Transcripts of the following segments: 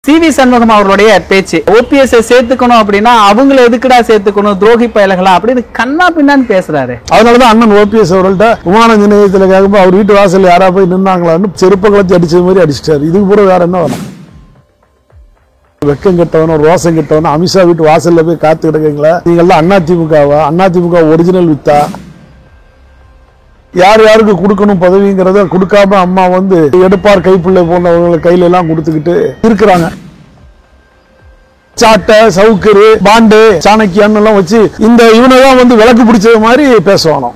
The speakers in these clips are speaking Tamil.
சி.வி. சண்முகம் அவர்களுடைய பேச்சு ஓபிஎஸ் சேர்த்துக்கணும் அப்படின்னா அவங்கள எதுக்குடா சேர்த்துக்கணும் துரோகி பயல்களா அப்படின்னு கண்ணா பின்னான்னு பேசுறாரு. அதனாலதான் அண்ணன் ஓபிஎஸ் அவர்கள்ட்ட விமான நிலையத்தில் கேட்கும்போது அவர் வீட்டு வாசல் யாரா போய் நின்னாங்களான்னு செருப்ப கலத்தி அடிச்சது மாதிரி அடிச்சிட்டாரு. இதுக்கு கூட வேற என்ன வேணும்? வெக்கம் கெட்டவனும் ரோசம் கெட்டவனும் அமித்ஷா வீட்டு வாசல்ல போய் காத்து கிடக்கீங்களா? நீங்கள்லாம் அதிமுகவா? அதிமுக ஒரிஜினல் வித்தா? யார் யாருக்கு கொடுக்கணும் பதவிங்கிறத கொடுக்காம அம்மா எடுப்பார் கைப்பிள்ளை போன்றவங்க கையில எல்லாம் கொடுத்துக்கிட்டு இருக்கிறாங்க. சாட்டை சவுக்கரு பாண்டு சாணக்கியான்னு எல்லாம் வச்சு இந்த இவனதான் விளக்கு பிடிச்சது மாதிரி பேசுவானோ.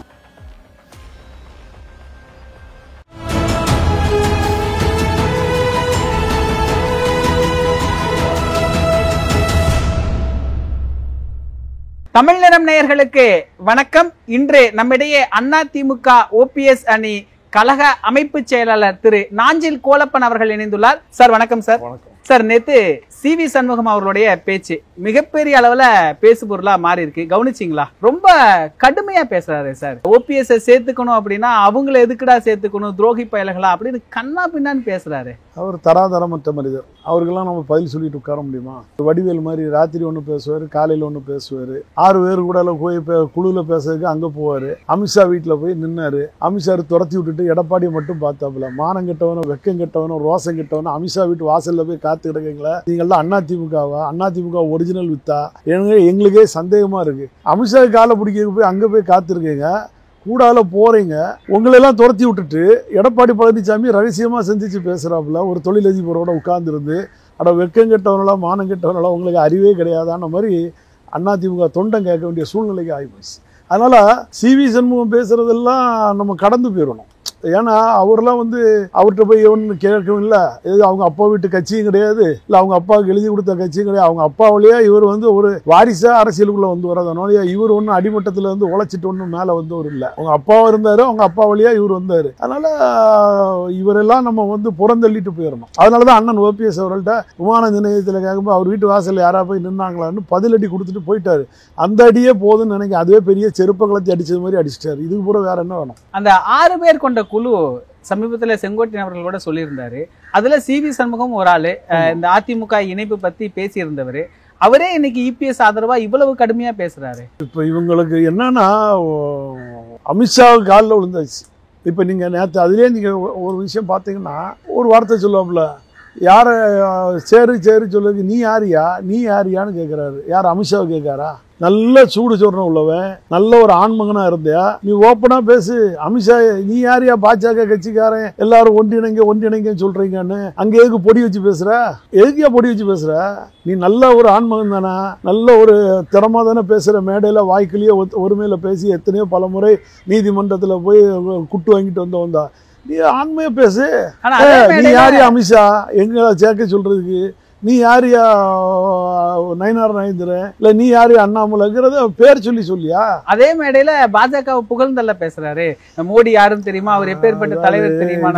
தமிழ் நிறம் நேயர்களுக்கு வணக்கம். இன்று நம்மிடையே அதிமுக ஓபிஎஸ் அணி கழக அமைப்பு செயலாளர் திரு நாஞ்சில் கோலப்பன் அவர்கள் இணைந்துள்ளார். சார் வணக்கம். சார் சார், நேத்து சி.வி. சண்முகம் அவர்களுடைய பேச்சு மிகப்பெரிய அளவுல பேசு பொருளா மாறி இருக்கு. கவனிச்சிங்களா? ரொம்ப கடுமையா பேசுறாரு சார். ஓபிஎஸ் சேர்த்துக்கணும் அப்படின்னா அவங்கள எதுக்குடா சேர்த்துக்கணும் துரோகி பயல்களா அப்படின்னு கண்ணா பின்னான்னு பேசுறாரு. அவர் தராதரமற்ற மனிதர். அவருக்கெல்லாம் நம்ம பதில் சொல்லிட்டு உட்கார முடியுமா? வடிவேல் மாதிரி ராத்திரி ஒன்று பேசுவார், காலையில் ஒன்று பேசுவார். 6 பேர் கூட போய் குழுல பேசுறதுக்கு அங்கே போவார். அமித்ஷா வீட்டில் போய் நின்னாரு. அமித்ஷா துரத்தி விட்டுட்டு எடப்பாடியை மட்டும் பார்த்தாப்புல. மானம் கெட்டவனும் வெக்கம் கெட்டவனும் ரோசம் கெட்டவனும் அமித்ஷா வீட்டு வாசல்ல போய் காத்து கிடக்கீங்களா? நீங்கள்லாம் அதிமுகவா? அதிமுக ஒரிஜினல் வித்தா? எங்களுக்கே சந்தேகமா இருக்கு. அமித்ஷா காலை பிடிக்க போய் அங்கே போய் காத்திருக்கீங்க, கூடால போறீங்க. உங்களெல்லாம் துரத்தி விட்டுட்டு எடப்பாடி பழனிசாமி ரகசியமா சந்திச்சு பேசுறாப்புல. ஒரு தொழிலதிபரோட உட்கார்ந்து இருந்து அட வெக்கம் கெட்டவனலா மானம் கெட்டவனலா உங்களுக்கு அறிவே கிடையாதான மாதிரி அதிமுக தொண்டம் கேட்க வேண்டிய சூழ்நிலைக்கு ஆகிப்போச்சு. அதனால சி.வி. சண்முகம் பேசுறதெல்லாம் நம்ம கடந்து போயிடணும். ஏன்னா அவர்லாம் அவர்கிட்ட போய் ஒன்று கேட்கவும் இல்லை. அவங்க அப்பா வீட்டு கட்சியும் கிடையாது, இல்லை அவங்க அப்பாவுக்கு எழுதி கொடுத்த கட்சியும் கிடையாது. அவங்க அப்பா வழியா இவர் ஒரு வாரிசா அரசியலுக்குள்ள வரதுனால இவர் ஒன்றும் அடிமட்டத்தில் உழைச்சிட்டு ஒன்றும் மேலே வந்தவர் இல்லை. அவங்க அப்பாவும் இருந்தாரு, அவங்க அப்பா வழியா இவர் வந்தாரு. அதனால இவரெல்லாம் நம்ம புறந்தள்ளிட்டு போயிடணும். அதனாலதான் அண்ணன் ஓபிஎஸ் அவர்கள்ட்ட விமான நிலையத்தில் கேட்கும்போது அவர் வீட்டு வாசல் யாரா போய் நின்னாங்களான்னு பதிலடி கொடுத்துட்டு போயிட்டாரு. அந்த அடியே போதுன்னு நினைக்க அதுவே பெரிய செருப்ப கலத்தி அடிச்சது மாதிரி அடிச்சிட்டாரு. இதுக்கு கூட வேற என்ன வேணும்? அந்த 6 பேர் கொண்ட குழு சமீபத்துல செங்கோட்டையன் அவர்கள் கூட சொல்லியிருந்தாரு. அதுல சி.வி. சண்முகம் ஒரு ஆளு இந்த அதிமுக இணைப்பு பத்தி பேசி இருந்தவர். அவரே இன்னைக்கு இபிஎஸ் ஆதரவா இவ்வளவு கடுமையா பேசுறாரு. இப்ப இவங்களுக்கு என்னன்னா அமித்ஷா காலில் விழுந்தாச்சு. இப்ப நீங்க நேற்று அதுலயே நீங்க ஒரு விஷயம் பாத்தீங்கன்னா ஒரு வார்த்தை சொல்லுவாப்புல, யார சேரு சேரு சொல்லுங்க, நீ யாரியான்னு கேட்கிறாரு. யார்? அமித்ஷாவை கேட்காரா? நல்ல சூடு சொல்றேன் உள்ளவன், நல்ல ஒரு ஆண்மகனா இருந்தியா நீ ஓப்பனா பேசு. அமித்ஷா நீ யாரியா பாஜக கட்சிக்காரன் எல்லாரும் ஒன்றிணைங்க சொல்றீங்கன்னு அங்க எதுக்கு பொடி வச்சு பேசுற? எதுக்கியா பொடி வச்சு பேசுற? நீ நல்ல ஒரு ஆண்மகன் தானே, நல்ல ஒரு திறமா தானே பேசுற. மேடையில வாய்க்கிலேயே ஒருமையில பேசி எத்தனையோ பல முறை நீதிமன்றத்துல போய் குட்டு வாங்கிட்டு வந்தா நீ ஆண்மையா பேசு. நீ யாரியா அமித்ஷா எங்களை சேர்க்க சொல்றதுக்கு? நீ யாரியா நயினார் நாகேந்திரன்? இல்ல நீ யாரியா அண்ணாமலைங்கிறத பேர் சொல்லியா? அதே மேடையில பாஜக புகழ்ந்தல்ல பேசுறாரு. மோடி யாருன்னு தெரியுமா, அவர் எப்பேற்பட்ட தலைவர் தெரியுமா?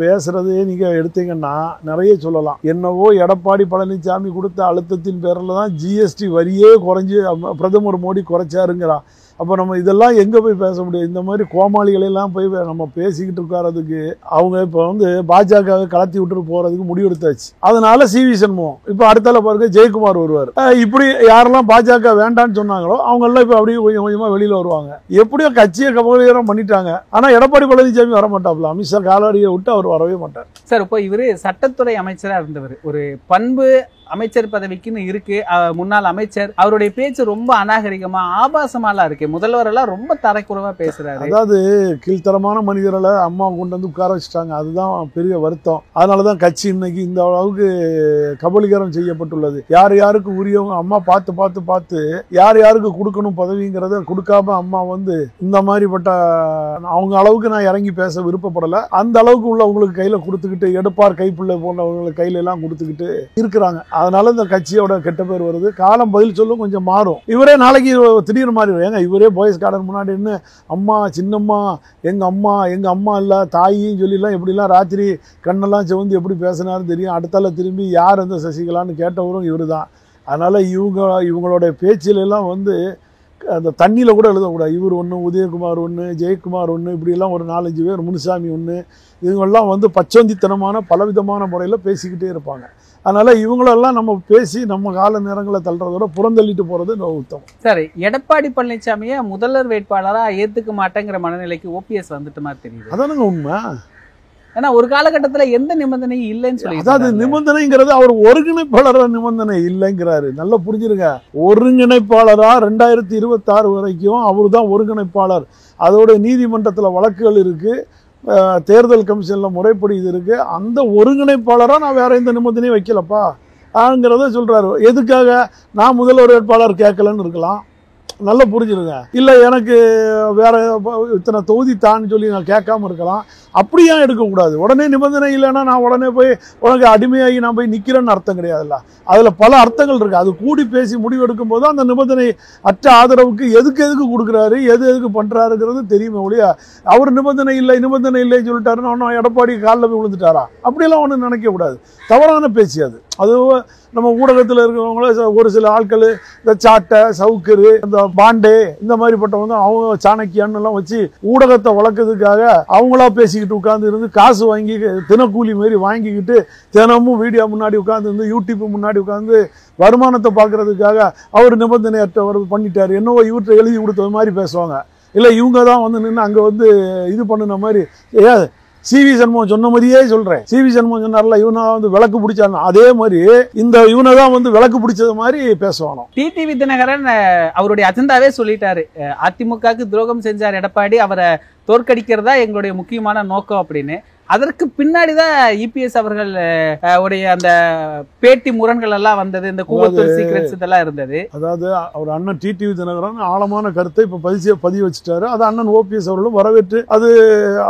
பேசுறது நீங்க எடுத்தீங்கன்னா நிறைய சொல்லலாம். என்னவோ எடப்பாடி பழனிசாமி கொடுத்த அழுத்தத்தின் பேர்ல தான் ஜிஎஸ்டி வரியே குறைஞ்சு பிரதமர் மோடி குறைச்சாருங்கிறான். அப்போ நம்ம இதெல்லாம் எங்க போய் பேச முடியும்? இந்த மாதிரி கோமாளிகளெல்லாம் போய் நம்ம பேசிக்கிட்டு இருக்காரதுக்கு அவங்க இப்போ பாஜக கலத்தி விட்டு போறதுக்கு முடிவெடுத்தாச்சு. அதனால சி.வி. சண்முகம் இப்போ அடுத்தால பாருங்க ஜெயக்குமார் வருவார். இப்படி யாரெல்லாம் பாஜக வேண்டான்னு சொன்னாங்களோ அவங்க எல்லாம் இப்ப அப்படியே கொஞ்சம் கொஞ்சமா வெளியில வருவாங்க. எப்படியோ கட்சியை கபலீகரம் பண்ணிட்டாங்க. ஆனா எடப்பாடி பழனிசாமி வர மாட்டாப்ல. அமித்ஷா காலாடியை விட்டு அவர் வரவே மாட்டார். சார், இப்போ இவரு சட்டத்துறை அமைச்சரா இருந்தவர். ஒரு பண்பு அமைச்சர் பதவிக்குன்னு இருக்கு. முன்னாள் அமைச்சர். அவருடைய பேச்சு ரொம்ப அநாகரிகமா ஆபாசமாலாம் இருக்கு. முதல்வர் எல்லாம் ரொம்ப தரக்குறைவா பேசுறாரு. அதாவது கீழ்த்தரமான மனிதர்களை அம்மா கொண்டு உட்கார வச்சுட்டாங்க. அதுதான் பெரிய வருத்தம். அதனாலதான் கட்சி இன்னைக்கு இந்த அளவுக்கு கபலீகரம் செய்யப்பட்டுள்ளது. யார் யாருக்கு உரியவங்க அம்மா பார்த்து யார் யாருக்கு கொடுக்கணும் பதவிங்கிறத கொடுக்காம அம்மா இந்த மாதிரிப்பட்ட அவங்க அளவுக்கு நான் இறங்கி பேச விருப்பப்படல. அந்த அளவுக்கு உள்ளவங்களுக்கு கையில கொடுத்துக்கிட்டு எடுப்பார் கைப்பிள்ளை போன்றவங்களுக்கு கையில எல்லாம் கொடுத்துக்கிட்டு இருக்கிறாங்க. அதனால இந்த கட்சியோட கெட்ட பேர் வருது. காலம் பதில் சொல்லும், கொஞ்சம் மாறும். இவரே நாளைக்கு திடீர்னு மாறி ஏங்க இவரே பாய்ஸ் கார்டன் முன்னாடி என்ன அம்மா சின்னம்மா எங்க அம்மா இல்ல தாயின்னு சொல்லிலாம் எப்படிலாம் ராத்திரி கண்ணெல்லாம் சிவந்து எப்படி பேசினாருன்னு தெரியும். அடுத்தால திரும்பி யார் அந்த சசிகலான்னு கேட்டவரும் இவரு தான். அதனால இவங்களோட பேச்சிலெல்லாம் அந்த தண்ணியில் கூட எழுதக்கூடாது. இவர் ஒன்று, உதயகுமார் ஒன்று, ஜெயக்குமார் ஒன்று, இப்படியெல்லாம் ஒரு 4-5 பேர், முனுசாமி ஒன்று, இவங்கெல்லாம் வந்து பச்சோந்தித்தனமான பலவிதமான முறையில் பேசிக்கிட்டே இருப்பாங்க. அதனால இவங்களெல்லாம் நம்ம பேசி நம்ம கால நேரங்களை தள்ளுறதோட புறந்தள்ளிட்டு போறது உத்தமம். சரி, எடப்பாடி பழனிசாமியை முதல்வர் வேட்பாளரா ஏத்துக்க மாட்டேங்கிற மனநிலைக்கு ஓபிஎஸ் வந்துட்டு மாதிரி தெரியுது. அதானுங்க உண்மை. ஏன்னா ஒரு காலகட்டத்துல எந்த நிபந்தனையும் இல்லைன்னு சொல்லி, அதாவது நிபந்தனைங்கிறது அவர் ஒருங்கிணைப்பாளரா நிபந்தனை இல்லைங்கிறாரு. நல்லா புரிஞ்சிருங்க. ஒருங்கிணைப்பாளரா 2026 வரைக்கும் அவர் தான் ஒருங்கிணைப்பாளர். அதோட நீதிமன்றத்தில் வழக்குகள் இருக்கு, தேர்தல் கமிஷன்ல முறைப்படி இது இருக்கு. அந்த ஒருங்கிணைப்பாளரா நான் வேற எந்த நிபந்தனையும் வைக்கலப்பா ஆங்கிறத சொல்றாரு. எதுக்காக? நான் முதல்வர் வேட்பாளர் கேட்கலன்னு இருக்கலாம். நல்லா புரிஞ்சிருங்க. இல்லை எனக்கு வேற இத்தனை தொகுதி தான்னு சொல்லி நான் கேட்காம இருக்கலாம். அப்படியா எடுக்கக்கூடாது. உடனே நிபந்தனை இல்லைன்னா நான் உடனே போய் உனக்கு அடிமையாகி நான் போய் நிற்கிறேன்னு அர்த்தம் கிடையாதுல்ல. அதில் பல அர்த்தங்கள் இருக்குது. அது கூடி பேசி முடிவெடுக்கும் போது அந்த நிபந்தனை அற்ற ஆதரவுக்கு எதுக்கு கொடுக்குறாரு, எதுக்கு பண்ணுறாருங்கிறது தெரியுமே ஒழிய அவர் நிபந்தனை இல்லைன்னு சொல்லிட்டாருன்னு ஒன்றும் எடப்பாடி காலில் போய் விழுந்துட்டாரா அப்படியெல்லாம் ஒன்றும் நினைக்கக்கூடாது. தவறான பேச்சு அது. அது நம்ம ஊடகத்தில் இருக்கிறவங்கள ஒரு சில ஆட்கள் இந்த சாட்டை, சவுக்கரு, இந்த பாண்டே, இந்த மாதிரிப்பட்டவங்க அவங்க சாணக்கியான்னுலாம் வச்சு ஊடகத்தை வளர்க்கறதுக்காக அவங்களா பேசிக்கிட்டு உட்கார்ந்து இருந்து காசு வாங்கி தினக்கூலி மாரி வாங்கிக்கிட்டு தினமும் வீடியோ முன்னாடி உட்கார்ந்து இருந்து யூடியூப் முன்னாடி உட்கார்ந்து வருமானத்தை பார்க்கறதுக்காக அவர் நிபந்தனையற்றவர் பண்ணிட்டாரு, என்னவோ இவற்றை எழுதி கொடுத்தது மாதிரி பேசுவாங்க. இல்லை இவங்க தான் வந்து நின்று அங்கே வந்து இது பண்ணின மாதிரி. சிவி சண்முகம் சொன்ன மாதிரியே சொல்றேன். சிவி சண்முகம் சொன்னார்ல, இவனை வந்து விளக்கு பிடிச்சாரு, அதே மாதிரி இந்த இவனை தான் வந்து விளக்கு பிடிச்சது மாதிரி பேசுவானோ. டிடிவி தினகரன் அவருடைய அஜெண்டாவே சொல்லிட்டாரு, அதிமுகவுக்கு துரோகம் செஞ்சார் எடப்பாடி, அவரை தோற்கடிக்கிறதா எங்களுடைய முக்கியமான நோக்கம் அப்படின்னு. அதற்கு பின்னாடிதான் இபிஎஸ் அவர்கள் உடைய அந்த பேட்டி முரண்கள் எல்லாம் வந்தது, இந்த கூவத்தூர் சீக்ரெட்ஸ் இதெல்லாம் இருந்தது. அதாவது அவர் அண்ணன் டிடிவி தினகரன் ஆழமான கருத்தை இப்ப பதிவு வச்சுட்டாரு. அது அண்ணன் ஓபிஎஸ் அவர்களும் வரவேற்று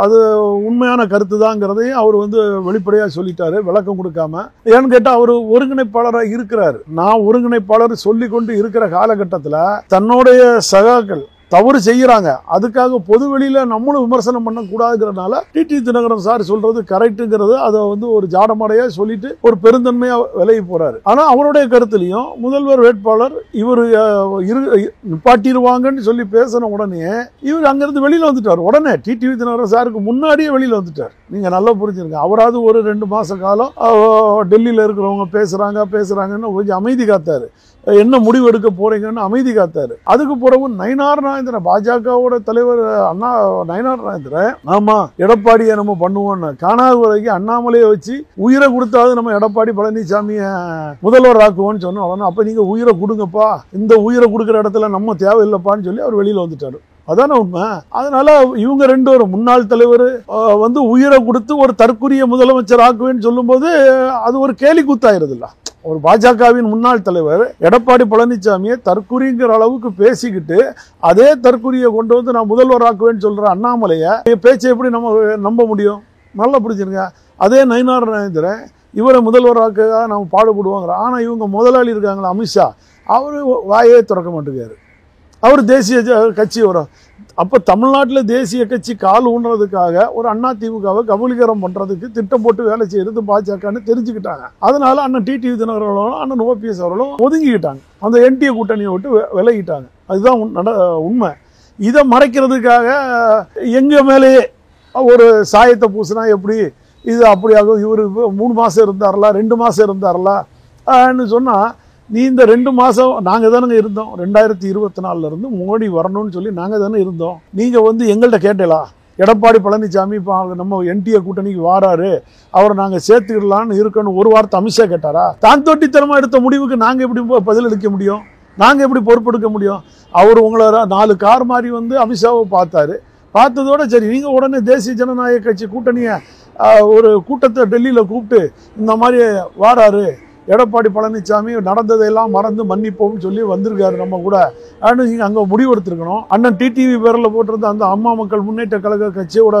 அது உண்மையான கருத்து தாங்கிறதையும் அவர் வந்து வெளிப்படையா சொல்லிட்டாரு, விளக்கம் கொடுக்காம. ஏன்னு கேட்டா அவர் ஒருங்கிணைப்பாளராக இருக்கிறாரு. நான் ஒருங்கிணைப்பாளர் சொல்லி கொண்டு இருக்கிற காலகட்டத்தில் தன்னுடைய சகாக்கள் தவறு செய்யறாங்க, அதுக்காக பொது வெளியில நம்மளும் விமர்சனம் பண்ணக்கூடாதுங்கிறதுனால டிடிவி தினகரன் சார் சொல்றது கரெக்டுங்கிறது அதை வந்து ஒரு ஜாடமாடையா சொல்லிட்டு ஒரு பெருந்தன்மையா விலகி போறாரு. ஆனா அவருடைய கருத்துலையும் முதல்வர் வேட்பாளர் இவர் நிப்பாட்டிடுவாங்கன்னு சொல்லி பேசின உடனே இவர் அங்கிருந்து வெளியில வந்துட்டார். உடனே டிடிவி தினகரன் சாருக்கு முன்னாடியே வெளியில வந்துட்டார். நீங்க நல்லா புரிஞ்சுருங்க. அவராது ஒரு 2 மாச காலம் டெல்லியில இருக்கிறவங்க பேசுறாங்கன்னு கொஞ்சம் அமைதி காத்தாரு. என்ன முடிவு எடுக்க போறீங்கன்னு அமைதி காத்தாரு. அதுக்கு பிறகு நயினார் நாகேந்திரன், பாஜகவோட தலைவர் அண்ணா நயினார் நாகேந்திரன், ஆமா எடப்பாடியை நம்ம பண்ணுவோம்னு காணாத வரைக்கும் அண்ணாமலையை வச்சு உயிரை கொடுத்தாவது நம்ம எடப்பாடி பழனிசாமிய முதல்வர் ஆக்குவோம்னு சொன்னோம். அப்ப நீங்க உயிரை கொடுங்கப்பா, இந்த உயிரை கொடுக்குற இடத்துல நம்ம தேவையில்லைப்பான்னு சொல்லி அவர் வெளியில வந்துட்டாரு. அதான உண்மை. அதனால இவங்க 2 பேரும் முன்னாள் தலைவர் வந்து உயிரை கொடுத்து ஒரு தற்குரிய முதலமைச்சர் ஆக்குவேன்னு சொல்லும் போது அது ஒரு கேலி கூத்தாயிருது இல்ல. ஒரு பாஜகவின் முன்னாள் தலைவர் எடப்பாடி பழனிசாமியை தற்குறிங்கிற அளவுக்கு பேசிக்கிட்டு அதே தற்குறியை கொண்டு வந்து நான் முதல்வர் ஆக்குவேன்னு சொல்ற அண்ணாமலையை பேச்சை எப்படி நம்ம நம்ப முடியும்? நல்லா பிடிச்சிருங்க. அதே நயினார் நாகேந்திரன் இவரை முதல்வர் ஆக்க நம்ம பாடுபடுவாங்க. ஆனா இவங்க முதலாளி இருக்காங்களா அமித்ஷா, அவரு வாயே திறக்க மாட்டேங்காரு. அவர் தேசிய கட்சி வரும். அப்போ தமிழ்நாட்டில் தேசிய கட்சி கால் ஊன்றதுக்காக ஒரு அதிமுகவை கபலீகரம் பண்ணுறதுக்கு திட்டம் போட்டு வேலை செய்யறது பாஜகன்னு தெரிஞ்சுக்கிட்டாங்க. அதனால அண்ணன் டிடிவி தினகரனும் அண்ணன் ஓபிஎஸ் அவர்களும் ஒதுங்கிக்கிட்டாங்க, அந்த என்டிஏ கூட்டணியை விட்டு விலகிட்டாங்க. அதுதான் உண்மை. இதை மறைக்கிறதுக்காக எங்க மேலேயே ஒரு சாயத்தை பூசினா எப்படி இது அப்படியாகும், இவர் 3 மாதம் இருந்தாரலாம் 2 மாதம் இருந்தாரலான்னு சொன்னால், நீ இந்த 2 மாதம் நாங்கள் தானே இருந்தோம், 2024 இருந்து மோடி வரணும்னு சொல்லி நாங்கள் தானே இருந்தோம். நீங்கள் வந்து எங்கள்கிட்ட கேட்டலாம், எடப்பாடி பழனிசாமி இப்போ நம்ம என்டிஏ கூட்டணிக்கு வாராரு, அவரை நாங்கள் சேர்த்துக்கிடலான்னு இருக்கணும் ஒரு வார்த்தை அமித்ஷா கேட்டாரா? தான் தொட்டித்தனமாக எடுத்த முடிவுக்கு நாங்கள் எப்படி பதிலளிக்க முடியும்? நாங்கள் எப்படி பொறுப்பெடுக்க முடியும்? அவர் உங்களை 4 கார் மாதிரி வந்து அமித்ஷாவை பார்த்தாரு. பார்த்ததோட சரி, நீங்கள் உடனே தேசிய ஜனநாயக கட்சி கூட்டணியை ஒரு கூட்டத்தை டெல்லியில் கூப்பிட்டு இந்த மாதிரி வாராரு எடப்பாடி பழனிசாமி, நடந்ததையெல்லாம் மறந்து மன்னிப்போம்னு சொல்லி வந்திருக்காரு நம்ம கூட. ஆனால் நீங்கள் அங்கே முடிவெடுத்திருக்கணும். அண்ணன் டிடிவி பேரில் போட்டிருந்த அந்த அம்மா மக்கள் முன்னேற்ற கழக கட்சியோட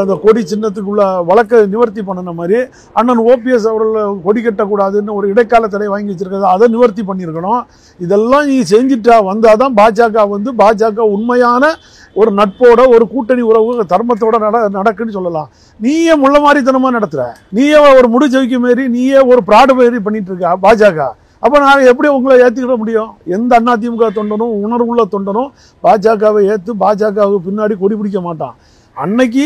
அந்த கொடி சின்னத்துக்குள்ள வழக்கை நிவர்த்தி பண்ணின மாதிரி அண்ணன் ஓபிஎஸ் அவர்கள் கொடி கட்டக்கூடாதுன்னு ஒரு இடைக்கால தடை வாங்கி வச்சிருக்கிறது, அதை நிவர்த்தி பண்ணியிருக்கணும். இதெல்லாம் நீ செஞ்சுட்டா வந்தாதான் பாஜக வந்து பாஜக உண்மையான ஒரு நட்போட ஒரு கூட்டணி உறவு தர்மத்தோட நடக்குன்னு சொல்லலாம். நீயே முள்ள மாதிரித்தனமா நடத்துற, நீயே ஒரு முடிச்சவிக்க மாரி, நீயே ஒரு பிராடு மாரி பண்ணிட்டு இருக்க பாஜக. அப்போ நான் எப்படி உங்களை ஏற்றுக்கிட முடியும்? எந்த அதிமுக தொண்டனும் உணர்வுள்ள தொண்டனும் பாஜகவை ஏற்று பாஜகவுக்கு பின்னாடி கொடி பிடிக்க மாட்டான். அன்னைக்கு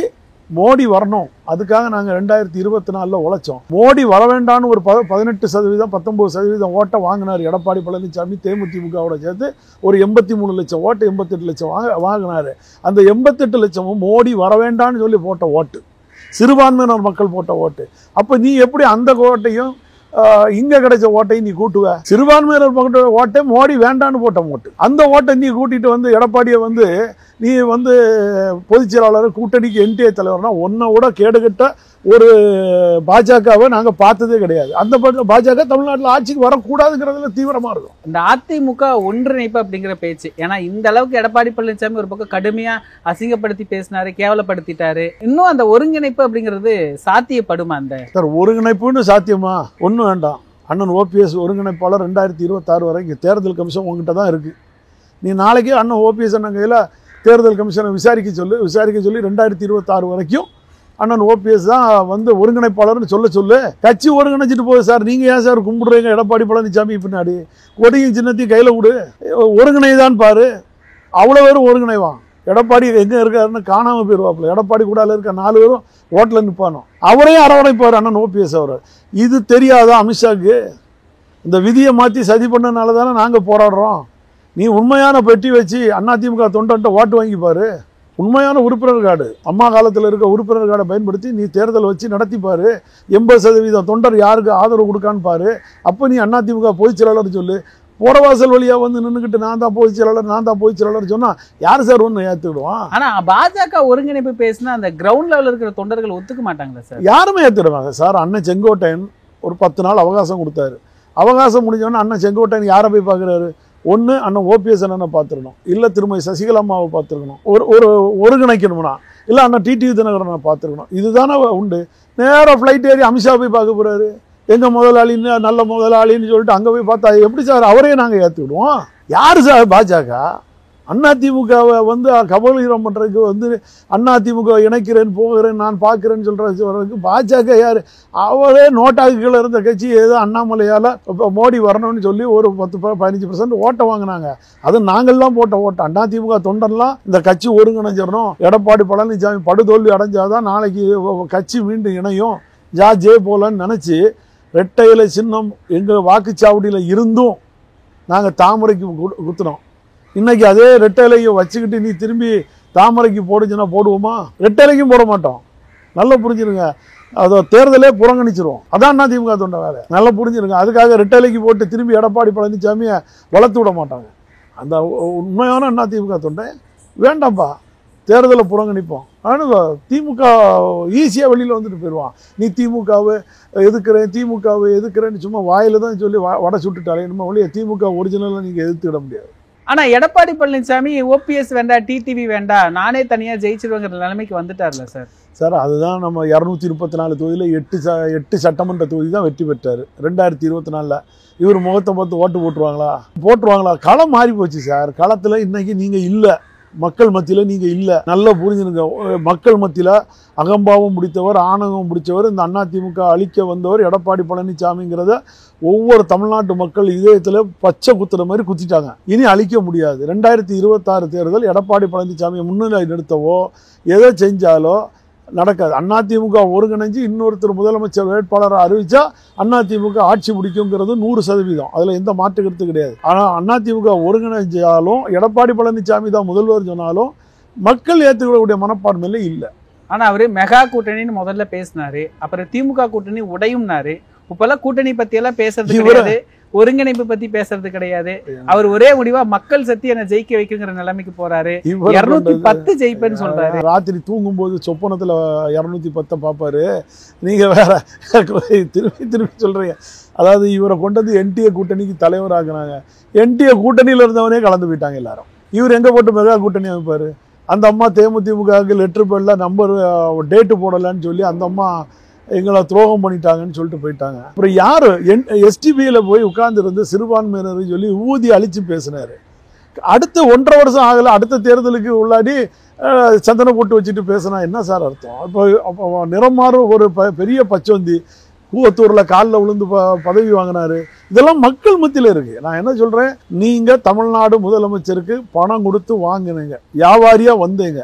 மோடி வரணும், அதுக்காக நாங்கள் 2024 உழைச்சோம். மோடி வர வேண்டான்னு ஒரு 18% 19% ஓட்டை வாங்கினார் எடப்பாடி பழனிசாமி. தேமுதிமுகவோட சேர்த்து ஒரு 83 லட்சம் ஓட்டு 88 லட்சம் வாங்கினார். அந்த 88 லட்சமும் மோடி வர வேண்டான்னு சொல்லி போட்ட ஓட்டு, சிறுபான்மையினர் மக்கள் போட்ட ஓட்டு. அப்போ நீ எப்படி அந்த ஓட்டையும் இங்க கிடைச்ச ஓட்டையும் நீ கூட்டுவ? சிறுபான்மையினர் மக்கள் ஓட்டை மோடி வேண்டான்னு போட்ட ஓட்டு. அந்த ஓட்டை நீ கூட்டிட்டு வந்து எடப்பாடியை வந்து நீ வந்து பொதுச் செயலாளர் கூட்டணிக்கு என்டிஏ தலைவர்னா ஒன்னை விட கேடுகட்ட ஒரு பாஜகவை நாங்க பார்த்ததே கிடையாது. அந்த பாஜக தமிழ்நாட்டில் ஆட்சிக்கு வரக்கூடாதுங்கிறதுல தீவிரமா இருக்கும். இந்த அதிமுக ஒன்றிணைப்பு அப்படிங்கிற பேச்சு, ஏன்னா இந்த அளவுக்கு எடப்பாடி பழனிசாமி ஒரு பக்கம் கடுமையா அசிங்கப்படுத்தி பேசினாரு, கேவலப்படுத்திட்டாரு. இன்னும் அந்த ஒருங்கிணைப்பு அப்படிங்கிறது சாத்தியப்படுமா? அந்த சார் ஒருங்கிணைப்புன்னு சாத்தியமா? ஒன்றும் வேண்டாம். அண்ணன் ஓபிஎஸ் ஒருங்கிணைப்பாளர் 2026 வரைக்கும் தேர்தல் கமிஷன் உங்ககிட்ட தான் இருக்கு. நீ நாளைக்கு அண்ணன் ஓபிஎஸ் அண்ணன் கையில் தேர்தல் கமிஷனை விசாரிக்க சொல்லி 2026 வரைக்கும் அண்ணன் ஓபிஎஸ் தான் வந்து ஒருங்கிணைப்பாளர்னு சொல்லு. கட்சி ஒருங்கிணைச்சிட்டு போகுது சார். நீங்க ஏன் சார் கும்பிடுறீங்க எடப்பாடி பழனிசாமி பின்னாடி? கொடியும் சின்னத்தையும் கையில விடு, ஒருங்கிணைதான் பாரு. அவ்வளோ பேரும் ஒருங்கிணைவான். எடப்பாடி எங்க இருக்காருன்னு காணாம போயிருவாப்புல. எடப்பாடி கூட இருக்க 4 பேரும் ஓட்டில் நிற்பானோ, அவரையும் அரவணைப்பார் அண்ணன் ஓபிஎஸ் அவர். இது தெரியாதா அமித்ஷாக்கு? இந்த விதியை மாற்றி சதி பண்ணனால தானே நாங்கள் போராடுறோம். நீ உண்மையான பெட்டி வச்சு அதிமுக தொண்டன்ட்ட ஓட்டு வாங்கிப்பாரு. உண்மையான உறுப்பினர் கார்டு, அம்மா காலத்தில் இருக்க உறுப்பினர் கார்டை பயன்படுத்தி நீ தேர்தல் வச்சு நடத்திப்பாரு. 80% தொண்டர் யாருக்கு ஆதரவு கொடுக்கான்னு பாரு. அப்போ நீ அதிமுக பொதுச் செயலாளர் சொல்லு. போறவாசல் வழியா வந்து நின்றுக்கிட்டு நான் தான் பொதுச் செயலாளர் சொன்னா யாரு சார் ஒன்று ஏற்றுடுவான்? ஆனா பாஜக ஒருங்கிணைப்பு பேசினா அந்த கிரவுண்ட் லெவலில் இருக்கிற தொண்டர்கள் ஒத்துக்க மாட்டாங்களா சார்? யாருமே ஏற்றுடுவாங்க சார். அண்ணன் செங்கோட்டையன் ஒரு 10 நாள் அவகாசம் கொடுத்தாரு. அவகாசம் முடிஞ்சோன்னா அண்ணன் செங்கோட்டையன் யாரை போய் பார்க்குறாரு? ஒன்று அண்ணன் ஓபிஎஸ் அண்ணனை பார்த்துருக்கணும், இல்லை திருமதி சசிகலாமாவை பார்த்துருக்கணும். ஒரு ஒருங்கிணைக்கணும்னா இல்லை அண்ணன் டிடிவி தினகரனை பார்த்துருக்கணும். இதுதானே உண்டு. நேராக ஃப்ளைட் ஏறி அமித்ஷா போய் பார்க்க போகிறாரு. எங்கள் முதலாளின்னு நல்ல முதலாளின்னு சொல்லிட்டு அங்கே போய் பார்த்தா எப்படி சார் அவரே நாங்கள் ஏற்றுக்கிடுவோம்? யார் சார் பாஜக? அதிமுகவை வந்து கபலீகரம் பண்ணுறதுக்கு வந்து அதிமுக இணைக்கிறேன் போகிறேன் நான் பார்க்குறேன்னு சொல்கிறதுக்கு பாஜக யார்? அவரே நோட்டாக்கு கீழே இருந்த கட்சி ஏதோ அண்ணாமலையால் இப்போ மோடி வரணும்னு சொல்லி ஒரு 10-15% ஓட்டை வாங்கினாங்க. அது நாங்கள்லாம் போட்ட ஓட்டம். அதிமுக தொண்டர்லாம் இந்த கட்சி ஒருங்கிணைஞ்சிடணும், எடப்பாடி பழனிசாமி படுதோல்வி அடைஞ்சாதான் நாளைக்கு கட்சி மீண்டும் இணையும், ஜே போலன்னு நினச்சி ரெட்டை இலை சின்னம் எங்கள் வாக்குச்சாவடியில் இருந்தும் நாங்கள் தாமரைக்கு குத்துனோம். இன்னைக்கு அதே ரெட்டை இலையை வச்சுக்கிட்டு நீ திரும்பி தாமரைக்கு போடுச்சுன்னா போடுவோமா? ரெட்டை இலைக்கும் போட மாட்டோம். நல்லா புரிஞ்சிருங்க. அதை தேர்தலே புறங்கணிச்சிருவோம். அதான் அதிமுக தொண்டை வேலை. நல்லா புரிஞ்சிருங்க. அதுக்காக ரெட்டை இலைக்கு போட்டு திரும்பி எடப்பாடி பழனிசாமியை வளர்த்து விட மாட்டாங்க. அந்த உண்மையான அதிமுக தொண்டை வேண்டாம்ப்பா, தேர்தலை புறங்கணிப்போம். ஆனால் திமுக ஈஸியாக வெளியில் வந்துட்டு போயிடுவான். நீ திமுகவை எதுக்குறேன்னு சும்மா வாயில தான் சொல்லி வடை சுட்டுட்டாலே நம்ம ஒழிய திமுக ஒரிஜினலாக நீங்கள் எதிர்த்துக்கிட முடியாது. ஆனா எடப்பாடி பழனிசாமி ஓபிஎஸ் வேண்டாம், டிடிவி வேண்டாம், நானே தனியா ஜெயிச்சிருவேங்கிற நிலைமைக்கு வந்துட்டார்ல சார். சார் அதுதான் நம்ம 234 தொகுதியில் 8 சட்டமன்ற தொகுதி தான் வெற்றி பெற்றார் 2024. இவர் முகத்தை பார்த்து ஓட்டு போட்டுருவாங்களா? களம் மாறி போச்சு சார். களத்தில் இன்னைக்கு நீங்கள் இல்லை, மக்கள் மத்தியில் நீங்கள் இல்லை. நல்லா புரிஞ்சுருங்க. மக்கள் மத்தியில் அகம்பாவம் முடித்தவர், ஆணவம் முடித்தவர், இந்த அதிமுக அழிக்க வந்தவர் எடப்பாடி பழனிசாமிங்கிறத ஒவ்வொரு தமிழ்நாட்டு மக்கள் இதயத்தில் பச்சை குத்துற மாதிரி குத்திட்டாங்க. இனி அழிக்க முடியாது. 2026 தேர்தல் எடப்பாடி பழனிசாமியை முன்னிலை நிறுத்தவோ எதை செஞ்சாலோ நடக்காது. அதிமுக ஒருங்கிணைஞ்சு இன்னொருத்தர் முதலமைச்சர் வேட்பாளரை அறிவிச்சா அதிமுக ஆட்சி பிடிக்குங்கிறது 100%. அதுல எந்த மாற்று கருத்து கிடையாது. ஆனா அதிமுக ஒருங்கிணைஞ்சாலும் எடப்பாடி பழனிசாமி தான் முதல்வர் சொன்னாலும் மக்கள் ஏற்றுக்கக்கூடிய மனப்பான்மையில இல்லை. ஆனா அவரு மெகா கூட்டணின்னு முதல்ல பேசினாரு, அப்புறம் திமுக கூட்டணி உடையும்னாரு. இப்பெல்லாம் கூட்டணி பத்தி எல்லாம் பேசுறது கிடையாது, ஒருங்கிணைப்பு பத்தி பேசுறது கிடையாது. அவர் ஒரே முடிவா மக்கள் சக்தி என்ன ஜெயிக்க வைக்குங்கிற நிலைமைக்கு போறாரு. 210 ஜெயிப்பேன்னு சொல்றாரு. ராத்திரி தூங்கும் போது சொப்பனத்துல 210 பாப்பாரு. நீங்க வேற திருப்பி சொல்றீங்க. அதாவது இவரை கொண்டது என்டிஏ கூட்டணிக்கு தலைவர் ஆக்குனாங்க. என்டிஏ கூட்டணியில இருந்தவனே கலந்து போயிட்டாங்க எல்லாரும். இவர் எங்க போட்டு மெகா கூட்டணி அமைப்பாரு? அந்த அம்மா தேமுதிமுக லெட்டர் பேர்ல நம்பர் டேட்டு போடலன்னு சொல்லி அந்த அம்மா எங்களை துரோகம் பண்ணிட்டாங்கன்னு சொல்லிட்டு போயிட்டாங்க. அப்புறம் யாரு எஸ்டிபியில் போய் உட்கார்ந்துருந்து சிறுபான்மையினர் சொல்லி ஊதி அழிச்சு பேசினாரு. அடுத்த 1.5 வருஷம் ஆகல, அடுத்த தேர்தலுக்கு உள்ளாடி சந்தனம் போட்டு வச்சுட்டு பேசினா என்ன சார் அர்த்தம்? இப்போ நிறம் மாறும் ஒரு பெரிய பச்சோந்தி கூவத்தூர்ல காலில் விழுந்து பதவி வாங்கினாரு. இதெல்லாம் மக்கள் மத்தியில் இருக்கு. நான் என்ன சொல்றேன், நீங்க தமிழ்நாடு முதலமைச்சருக்கு பணம் கொடுத்து வாங்கினீங்க, வியாபாரியா வந்தீங்க,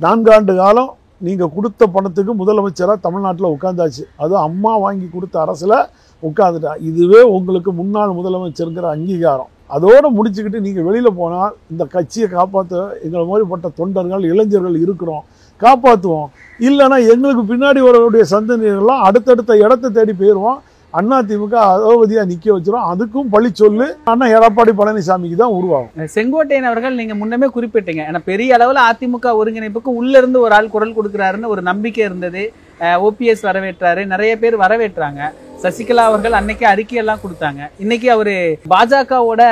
4 ஆண்டு காலம் நீங்க கொடுத்த பணத்துக்கு முதலமைச்சரா தமிழ்நாட்டில் உட்கார்ந்தாச்சு. அது அம்மா வாங்கி கொடுத்த அரசுல உட்கார்ந்துட்டா. இதுவே உங்களுக்கு முன்னாள் முதலமைச்சருங்கிற அங்கீகாரம். அதோட முடிச்சுக்கிட்டு நீங்க வெளியில போனால் இந்த கட்சியை காப்பாற்ற எங்களை மாதிரிப்பட்ட தொண்டர்கள் இளைஞர்கள் இருக்கிறோம், காப்பாற்றுவோம். இல்லைன்னா எங்களுக்கு பின்னாடி வரக்கூடிய சந்ததிகள்லாம் அடுத்தடுத்த இடத்தை தேடி போயிடுவோம். அதிமுக அதோவதியா நிக்க வச்சிரும். அதுக்கும் பழி சொல்லு அண்ணா எடப்பாடி பழனிசாமிக்கு தான் உருவாகும். செங்கோட்டையன் அவர்கள் நீங்க முன்னமே குறிப்பிட்டீங்க, ஏன்னா பெரிய அளவுல அதிமுக ஒருங்கிணைப்புக்கு உள்ள இருந்து ஒரு ஆள் குரல் கொடுக்கிறாருன்னு ஒரு நம்பிக்கை இருந்தது. ஓபிஎஸ் வரவேற்றாரு, நிறைய பேர் வரவேற்றாங்க. சசிகலா அவர்கள் அன்னைக்கு அறிக்கையெல்லாம் கொடுத்தாங்க. இன்னைக்கு அவரு பாஜகவோட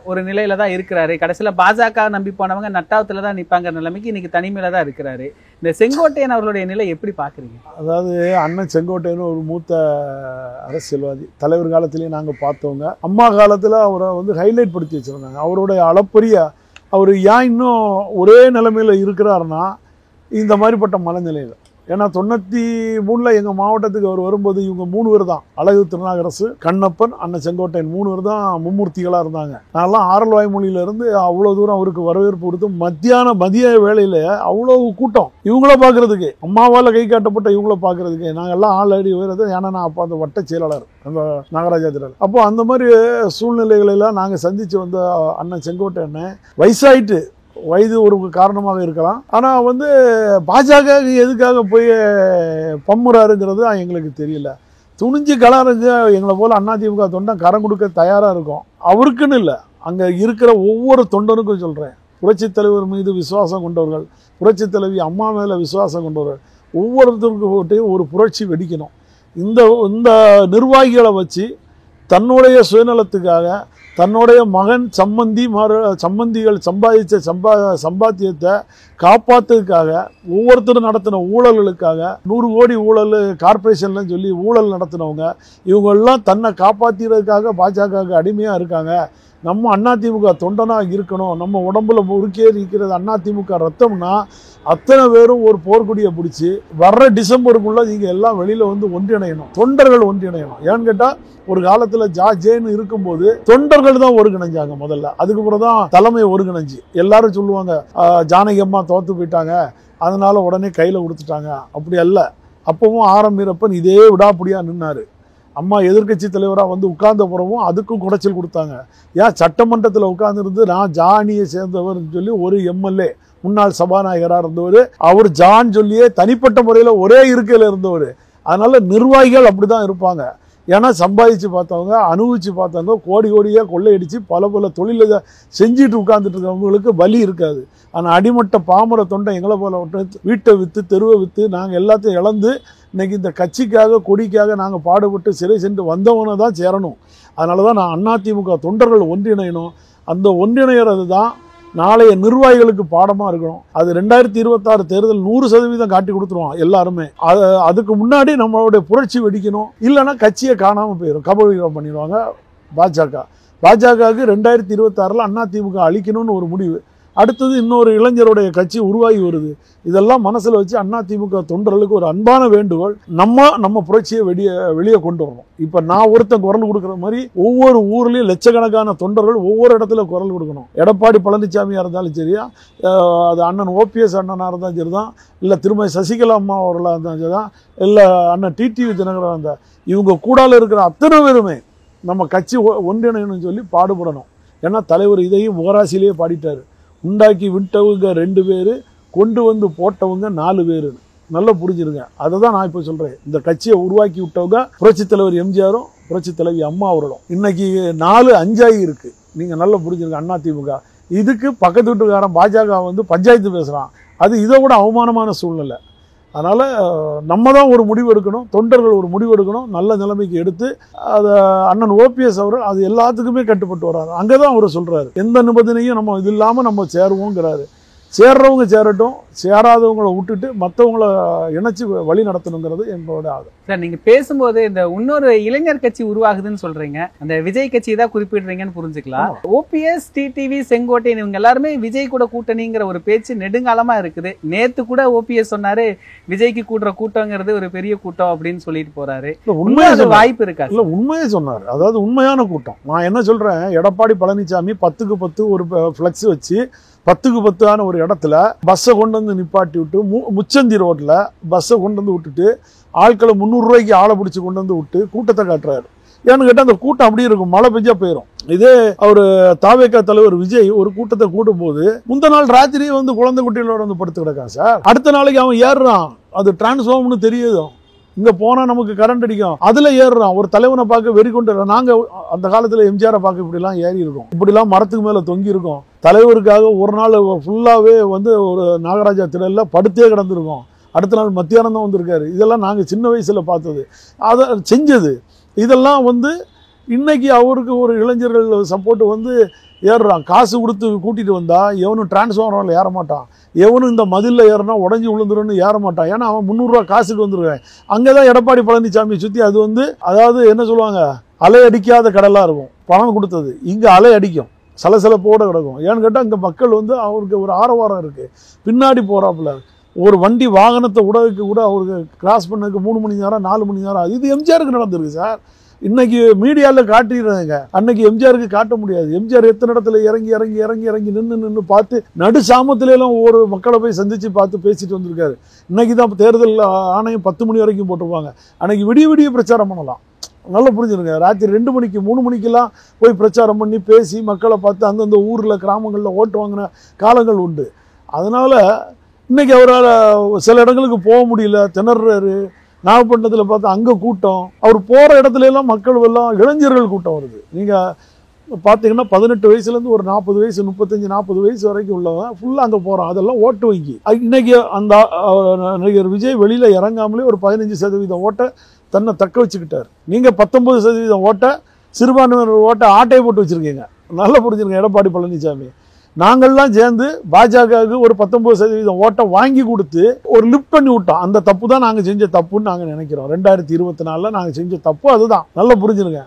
ஒரு நிலையில தான் இருக்கிறாரு. கடைசியில பாஜக நம்பி போனவங்க நட்டாவத்துல தான் நிப்பாங்க நிலைமைக்கு இன்னைக்கு தனிமையில தான் இருக்கிறாரு. இந்த செங்கோட்டையன் அவர்களுடைய நிலை எப்படி பாக்குறீங்க? அதாவது அண்ணன் செங்கோட்டையன் ஒரு மூத்த அரசியல்வாதி, தலைவர் காலத்திலேயே நாங்க பார்த்தவங்க. அம்மா காலத்துல அவரை வந்து ஹைலைட் படுத்தி வச்சிருந்தாங்க. அவருடைய அளப்பரிய அவர் ஏன் இன்னும் ஒரே நிலைமையில இருக்கிறாருன்னா இந்த மாதிரிப்பட்ட மனநிலையில. ஏன்னா 93 எங்கள் மாவட்டத்துக்கு அவர் வரும்போது இவங்க 3 பேர் தான், அழகு திருநாகரசு, கண்ணப்பன், அண்ணன் செங்கோட்டையன் 3 பேர் தான் மும்மூர்த்திகளாக இருந்தாங்க. நான்லாம் ஆரல் வாய்மொழியிலேருந்து அவ்வளோ தூரம் அவருக்கு வரவேற்பு கொடுத்து மதிய வேளையில் அவ்வளோ கூட்டம் இவங்கள பார்க்கறதுக்கு, அம்மாவால் கை காட்டப்பட்ட இவங்கள பார்க்கறதுக்கு நாங்கள்லாம் ஆள் அடி உயர்றது. ஏன்னா நான் அப்போ அந்த வட்ட செயலாளர் அந்த நாகராஜா திரள். அப்போ அந்த மாதிரி சூழ்நிலைகளெல்லாம் நாங்கள் சந்தித்து வந்த அண்ணன் செங்கோட்டையன் வயசாயிட்டு, வயது ஒரு காரணமாக இருக்கலாம். ஆனால் வந்து பாஜக எதுக்காக போய் பம்முறாருங்கிறது எங்களுக்கு தெரியல. துணிஞ்சு கலருங்க எங்களை போல அதிமுக தொண்டன் கரம் கொடுக்க தயாராக இருக்கும். அவருக்குன்னு இல்லை, அங்கே இருக்கிற ஒவ்வொரு தொண்டனுக்கும் சொல்கிறேன். புரட்சித் தலைவர் மீது விசுவாசம் கொண்டவர்கள், புரட்சித் தலைவி அம்மா மேலே விசுவாசம் கொண்டவர்கள் ஒவ்வொருத்தருக்கும் ஒரு புரட்சி வெடிக்கணும். இந்த நிர்வாகிகளை வச்சு தன்னுடைய சுயநலத்துக்காக தன்னுடைய மகன் சம்பந்திகள் சம்பாதிச்ச சம்பாத்தியத்தை காப்பாற்றுறதுக்காக ஒவ்வொருத்தரும் நடத்தின ஊழல்களுக்காக 100 கோடி ஊழல் கார்பரேஷன்லாம் சொல்லி ஊழல் நடத்தினவங்க இவங்கெல்லாம் தன்னை காப்பாற்றுறதுக்காக பாஜகவுக்கு அடிமையாக இருக்காங்க. நம்ம அதிமுக தொண்டனாக இருக்கணும், நம்ம உடம்புல முறுக்கே இருக்கிறது அதிமுக ரத்தம்னா அத்தனை பேரும் ஒரு போர்க்குடியை பிடிச்சி வர்ற டிசம்பருக்குள்ள நீங்க எல்லாம் வெளியில வந்து ஒன்றிணையணும், தொண்டர்கள் ஒன்றிணையணும். ஏன்னு கேட்டா ஒரு காலத்துல ஜேன்னு இருக்கும்போது தொண்டர்கள் தான் ஒருங்கிணைஞ்சாங்க முதல்ல, அதுக்கப்புறம் தான் தலைமை ஒருங்கிணைஞ்சு. எல்லாரும் சொல்லுவாங்க ஜானகி அம்மா தோத்து போயிட்டாங்க அதனால உடனே கையில கொடுத்துட்டாங்க. அப்படி அல்ல. அப்பவும் ஆரம் வீரப்பன் இதே விடாப்புடியா நின்னாரு. அம்மா எதிர்கட்சி தலைவராக வந்து உட்கார்ந்த பிறவும் அதுக்கும் குடைச்சல் கொடுத்தாங்க. ஏன் சட்டமன்றத்தில் உட்கார்ந்துருந்து நான் ஜானியை சேர்ந்தவர்னு சொல்லி ஒரு எம்எல்ஏ முன்னாள் சபாநாயகராக இருந்தவர், அவர் ஜான் சொல்லியே தனிப்பட்ட முறையில் ஒரே இருக்கையில் இருந்தவர். அதனால நிர்வாகிகள் அப்படிதான் இருப்பாங்க. ஏன்னா சம்பாதிச்சு பார்த்தவங்க, அனுபவிச்சு பார்த்தவங்க, கோடி கோடியாக கொள்ளையடிச்சு பல தொழிலை செஞ்சுட்டு உட்கார்ந்துட்டு இருக்கவங்களுக்கு பலி இருக்காது. ஆனால் அடிமட்ட பாமர தொண்டை எங்களை போல வீட்டை விற்று தெருவை விற்று நாங்கள் எல்லாத்தையும் இழந்து இன்னைக்கு இந்த கட்சிக்காக கொடிக்காக நாங்கள் பாடுபட்டு சிறை சென்று வந்தவனை தான் சேரணும். அதனால தான் நான் அதிமுக தொண்டர்கள் ஒன்றிணையணும். அந்த ஒன்றிணைகிறது தான் நாளைய நிர்வாகிகளுக்கு பாடமாக இருக்கணும். அது 2026 தேர்தல் 100% காட்டி கொடுத்துருவோம் எல்லாருமே. அதுக்கு முன்னாடி நம்மளுடைய புரட்சி வெடிக்கணும். இல்லைன்னா கட்சியை காணாமல் போயிடும், கபலீகரம் பண்ணிடுவாங்க பாஜகவுக்கு 2026 அதிமுக அழிக்கணும்னு ஒரு முடிவு. அடுத்தது இன்னொரு இளைஞருடைய கட்சி உருவாகி வருது. இதெல்லாம் மனசில் வச்சு அதிமுக தொண்டர்களுக்கு ஒரு அன்பான வேண்டுகோள், நம்ம புரட்சியை வெளியே கொண்டு வரணும். இப்போ நான் ஒருத்தன் குரல் கொடுக்குற மாதிரி ஒவ்வொரு ஊர்லேயும் லட்சக்கணக்கான தொண்டர்கள் ஒவ்வொரு இடத்துல குரல் கொடுக்கணும். எடப்பாடி பழனிசாமியாக இருந்தாலும் சரியா, அது அண்ணன் ஓபிஎஸ் அண்ணனாக இருந்தாலும் சரி தான், இல்லை திருமதி சசிகலா அம்மா அவர்களாக இருந்தாலும் சரி தான், இல்லை அண்ணன் டிடிவி தினகரன் இருந்தால், இவங்க கூடால இருக்கிற அத்தனை பேருமே நம்ம கட்சி ஒன்றிணைன்னு சொல்லி பாடுபடணும். ஏன்னா தலைவர் இதையும் முகராசிலேயே பாடிட்டார். உண்டாக்கி விட்டவங்க 2 பேர், கொண்டு வந்து போட்டவங்க 4 பேர். நல்லா புரிஞ்சிருங்க. அதை தான் நான் இப்போ சொல்கிறேன். இந்த கட்சியை உருவாக்கி விட்டவங்க புரட்சித் தலைவர் எம்ஜிஆரும் புரட்சித் தலைவி அம்மா அவர்களும். இன்னைக்கு 4-5 இருக்கு. நீங்கள் நல்லா புரிஞ்சிருங்க. அதிமுக இதுக்கு பக்கத்து வீட்டுக்காரன் பாஜக வந்து பஞ்சாயத்து பேசுகிறான். அது இதை விட அவமானமான சூழ்நிலை. அதனால் நம்ம தான் ஒரு முடிவு எடுக்கணும், தொண்டர்கள் ஒரு முடிவு எடுக்கணும், நல்ல நிலைமைக்கு எடுத்து அதை அண்ணன் ஓபிஎஸ் அவர் அது எல்லாத்துக்குமே கட்டுப்பட்டு வர்றாரு. அங்கே தான் அவர் சொல்கிறாரு, எந்த நிபந்தனையும் நம்ம இது இல்லாமல் நம்ம சேருவோங்கிறாரு. சேர்றவங்க சேரட்டும், சேராதவங்களை விட்டுட்டு மற்றவங்கள இணைச்சு வழி நடத்தணுங்கிறது என்னோட ஆகும். சார் நீங்க பேசும்போது இந்த இன்னொரு இளைஞர் கட்சி உருவாகுதுன்னு சொல்றீங்க, அந்த விஜய் கட்சி தான் குறிப்பிடுறீங்கன்னு புரிஞ்சுக்கலாம். ஓபிஎஸ், டிடிவி, செங்கோட்டையன் இவங்க எல்லாருமே விஜய் கூட கூட்டணிங்கிற ஒரு பேச்சு நெடுங்காலமா இருக்குது. நேத்து கூட ஓபிஎஸ் சொன்னாரு விஜய்க்கு கூடுற கூட்டங்கிறது ஒரு பெரிய கூட்டம் அப்படின்னு சொல்லிட்டு போறாரு. உண்மையா வாய்ப்பு இருக்கா? இல்ல, உண்மையே சொன்னார். அதாவது உண்மையான கூட்டம். நான் என்ன சொல்றேன், எடப்பாடி பழனிசாமி 10க்கு 10 ஒரு ஃபிளக்ஸ் வச்சு 10க்கு 10 ஒரு இடத்துல பஸ்ஸை கொண்டு வந்து நிப்பாட்டி விட்டு முச்சந்தி ரோட்ல பஸ்ஸை கொண்டு வந்து விட்டுட்டு ஆட்களை 300 ரூபாய்க்கு ஆளை பிடிச்சி கொண்டு வந்து விட்டு கூட்டத்தை காட்டுறாரு. ஏன்னு கேட்டால் அந்த கூட்டம் அப்படி இருக்கும், மழை பெஞ்சா போயிடும். இதே அவரு தாவேகா தலைவர் விஜய் ஒரு கூட்டத்தை கூட்டும் போது முந்த நாள் ராத்திரியே வந்து குழந்தை குட்டிகளோட வந்து படுத்து கிடக்கான் சார். அடுத்த நாளைக்கு அவன் ஏறுறான், அது டிரான்ஸ்ஃபார்ம்னு தெரியுது, இங்க போனா நமக்கு கரண்ட் அடிக்கும், அதுல ஏறுறான். ஒரு தலைவனை பார்க்க வெறி கொண்டு நாங்க அந்த காலத்துல எம்ஜிஆரை பார்க்க இப்படிலாம் ஏறி இருக்கோம், இப்படிலாம் மரத்துக்கு மேல தொங்கி இருக்கோம். தலைவருக்காக ஒரு நாள் ஃபுல்லாவே வந்து ஒரு நாகராஜா திடல்ல படுத்தே கிடந்திருக்கோம். அடுத்த நாள் மத்தியானம் தான் வந்திருக்காரு. இதெல்லாம் நாங்க சின்ன வயசுல பார்த்தது, அதை செஞ்சது. இதெல்லாம் வந்து இன்னைக்கு அவருக்கு ஒரு இளைஞர்கள் சப்போர்ட் வந்து ஏறுறான். காசு கொடுத்து கூட்டிட்டு வந்தா எவனும் டிரான்ஸ்ஃபார்மரில் ஏற மாட்டான், எவனும் இந்த மதிலில் ஏறினா உடஞ்சி விழுந்துருன்னு ஏற மாட்டான். ஏன்னா அவன் 300 ரூபா காசுக்கு வந்துருவேன். அங்கேதான் எடப்பாடி பழனிசாமி சுற்றி அது வந்து அதாவது என்ன சொல்லுவாங்க, அலை அடிக்காத கடலாக இருக்கும். பணம் கொடுத்தது இங்கே அலை அடிக்கும், சலசலப்போடு கிடக்கும். ஏன்னு கேட்டால் இங்கே மக்கள் வந்து அவருக்கு ஒரு ஆரவாரம் இருக்குது. பின்னாடி போகிறாப்புல ஒரு வண்டி வாகனத்தை உடலுக்கு கூட அவருக்கு கிராஸ் பண்ணதுக்கு 3 மணி நேரம் 4 மணி நேரம். இது எம்ஜிஆருக்கு நடந்திருக்கு சார். இன்னைக்கு மீடியாவில் காட்டிடுறாங்க, அன்னைக்கு எம்ஜிஆருக்கு காட்ட முடியாது. எம்ஜிஆர் எத்தனை இடத்துல இறங்கி இறங்கி இறங்கி இறங்கி நின்று பார்த்து நடு சாமத்திலாம் ஒரு மக்களை போய் சந்திச்சு பார்த்து பேசிட்டு வந்திருக்காரு. இன்னைக்கு தான் தேர்தல் ஆணையம் 10 மணி வரைக்கும் போட்டிருப்பாங்க. அன்னைக்கு விடிய விடிய பிரச்சாரம் பண்ணலாம். நல்லா புரிஞ்சுருங்க, ராத்திரி 2 மணிக்கு 3 மணிக்கெல்லாம் போய் பிரச்சாரம் பண்ணி பேசி மக்களை பார்த்து அந்தந்த ஊரில் கிராமங்களில் ஓட்டு வாங்கின காலங்கள் உண்டு. அதனால இன்னைக்கு அவரால் சில இடங்களுக்கு போக முடியல, திணறாரு. நாகப்பட்டினத்தில் பார்த்தா அங்கே கூட்டம், அவர் போகிற இடத்துல எல்லாம் மக்கள் எல்லாம் இளைஞர்கள் கூட்டம் வருது. நீங்கள் பார்த்தீங்கன்னா 18 வயசுலேருந்து ஒரு 40 வயசு 35-40 வயசு வரைக்கும் உள்ளவங்க ஃபுல்லாக அங்கே போகிறோம். அதெல்லாம் ஓட்டு வங்கி. இன்னைக்கு அந்த நடிகர் விஜய் வெளியில் இறங்காமலே ஒரு 15% ஓட்டை தன்னை தக்க வச்சுக்கிட்டார். நீங்கள் 19% ஓட்டை சிறுபான்மையினர் ஓட்டை ஆட்டையை போட்டு வச்சுருக்கீங்க. நல்லா புரிஞ்சுருங்க எடப்பாடி பழனிசாமி. நாங்கள்லாம் சேர்ந்து பாஜகவுக்கு ஒரு 19% ஓட்டை வாங்கி கொடுத்து ஒரு லிஃப்ட் பண்ணி விட்டோம். அந்த தப்பு தான் நாங்கள் செஞ்ச தப்புன்னு நாங்கள் நினைக்கிறோம். 2024 நாங்கள் செஞ்ச தப்பு அதுதான். நல்லா புரிஞ்சுருங்க.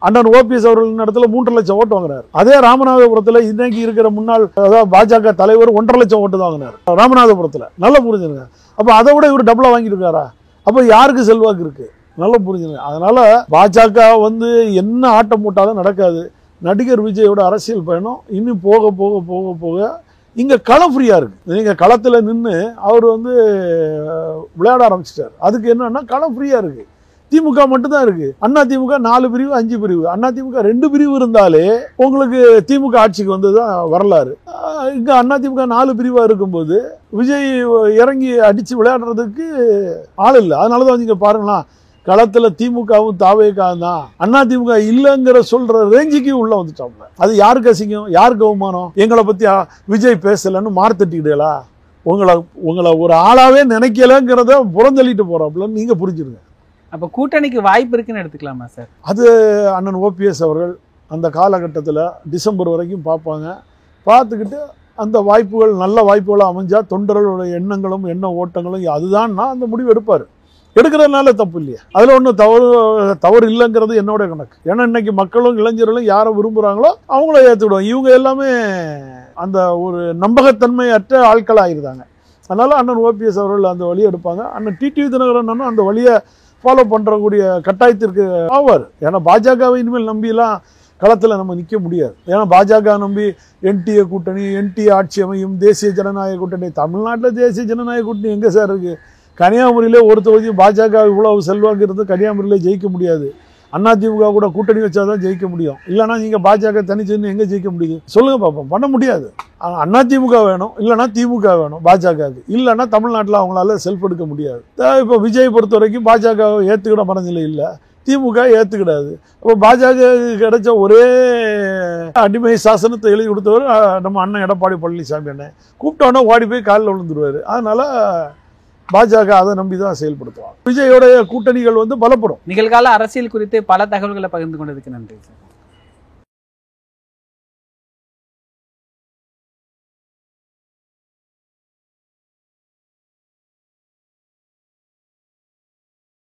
அண்ணன் ஓபிஎஸ் அவர்கள் இடத்துல 3.5 லட்சம் ஓட்டு வாங்கினார். அதே ராமநாதபுரத்தில் இன்னைக்கு இருக்கிற முன்னாள் அதாவது பாஜக தலைவர் 1.5 லட்சம் ஓட்டு தான் வாங்கினார் ராமநாதபுரத்தில். நல்லா புரிஞ்சுருங்க. அப்போ அதை விட இவர் டபுளா வாங்கியிருக்காரா? அப்போ யாருக்கு செல்வாக்கு இருக்கு? நல்லா புரிஞ்சுருங்க. அதனால பாஜக வந்து என்ன ஆட்டம் போட்டாலும் நடக்காது. நடிகர் விஜயோட அரசியல் பயணம் இன்னும் போக போக போக போக இங்கே களம் ஃப்ரீயாக இருக்குது. நீங்கள் களத்தில் நின்று அவர் வந்து விளையாட ஆரம்பிச்சிட்டார். அதுக்கு என்னன்னா களம் ஃப்ரீயாக இருக்குது. திமுக மட்டும்தான் இருக்குது. அண்ணா திமுக 4 பிரிவு 5 பிரிவு. அண்ணா திமுக 2 பிரிவு இருந்தாலே உங்களுக்கு திமுக ஆட்சிக்கு வந்தது தான் வரலாறு. இங்கே அண்ணா திமுக 4 பிரிவாக இருக்கும்போது விஜய் இறங்கி அடித்து விளையாடுறதுக்கு ஆள் இல்லை. அதனால தான் நீங்கள் பாருங்களா, களத்துல திமுகவும் தாவேகாவும் தான், அண்ணா திமுக இல்லைங்கிற சொல்ற ரேஞ்சுக்கு உள்ள வந்துட்டோம்ல. அது யாருக்கு அசிங்கம், யாருக்கு அவமானம்? எங்களை பத்தி விஜய் பேசலன்னு மார்த்தட்டிக்கிடலா, உங்களை ஒரு ஆளாவே நினைக்கலங்கிறத புறந்தள்ளிட்டு போறாப்புல நீங்க புரிஞ்சுருங்க. அப்ப கூட்டணிக்கு வாய்ப்பு இருக்குன்னு எடுத்துக்கலாமா சார்? அது அண்ணன் ஓபிஎஸ் அவர்கள் அந்த காலகட்டத்தில் டிசம்பர் வரைக்கும் பார்ப்பாங்க. பார்த்துக்கிட்டு அந்த வாய்ப்புகள் நல்ல வாய்ப்புகளாக அமைஞ்சா தொண்டர்களுடைய எண்ணங்களும் எண்ண ஓட்டங்களும் அதுதான் அந்த முடிவு எடுப்பார். எடுக்கிறதுனால தப்பு இல்லையா? அதில் ஒன்றும் தவறு இல்லைங்கிறது என்னோட கணக்கு. ஏன்னா இன்னைக்கு மக்களும் இளைஞர்களும் யாரை விரும்புகிறாங்களோ அவங்கள ஏற்றுவிடுவாங்க. இவங்க எல்லாமே அந்த ஒரு நம்பகத்தன்மையற்ற ஆட்களாகிருந்தாங்க. அதனால அண்ணன் ஓபிஎஸ் அவர்கள் அந்த வழியை எடுப்பாங்க. அண்ணன் டிடிவி தினகரன் அந்த வழியை ஃபாலோ பண்ணுறக்கூடிய கட்டாயத்திற்கு ஆவார். ஏன்னா பாஜகவை இனிமேல் நம்பியெல்லாம் களத்தில் நம்ம நிற்க முடியாது. ஏன்னா பாஜக நம்பி என்டிஏ கூட்டணி, என்டிஏ ஆட்சி அமையும், தேசிய ஜனநாயக கூட்டணி. தமிழ்நாட்டில் தேசிய ஜனநாயக கூட்டணி எங்கே சார் இருக்குது? கன்னியாகுமரியிலே ஒரு தொகுதி பாஜக இவ்வளவு செல்வாக்கு இருந்து கன்னியாகுமரியிலே ஜெயிக்க முடியாது. அதிமுக கூட கூட்டணி வச்சாதான் ஜெயிக்க முடியும். இல்லைனா நீங்கள் பாஜக தனிச்சுன்னு எங்கே ஜெயிக்க முடியுது சொல்லுங்க பார்ப்போம். பண்ண முடியாது. அதிமுக வேணும், இல்லைனா திமுக வேணும் பாஜகவுக்கு. இல்லைன்னா தமிழ்நாட்டில் அவங்களால செல்ஃப் எடுக்க முடியாது. இப்போ விஜய் பொறுத்த வரைக்கும் பாஜக ஏற்றுக்கிட மனநிலை இல்லை, திமுக ஏற்றுக்கிடாது. அப்போ பாஜக கிடைச்ச ஒரே அடிமை சாசனத்தை எழுதி கொடுத்தவர் நம்ம அண்ணன் எடப்பாடி பழனிசாமி. அண்ணன் கூப்பிட்டோன்னா ஓடி போய் காலில் விழுந்துருவார். அதனால பாஜக அதை நம்பிதான் செயல்படுத்துவாங்க. விஜயோடைய கூட்டணிகள் பலப்படும். நிகழ்கால அரசியல் குறித்து பல தகவல்களை பகிர்ந்து கொண்டதுக்கு நன்றி சார்.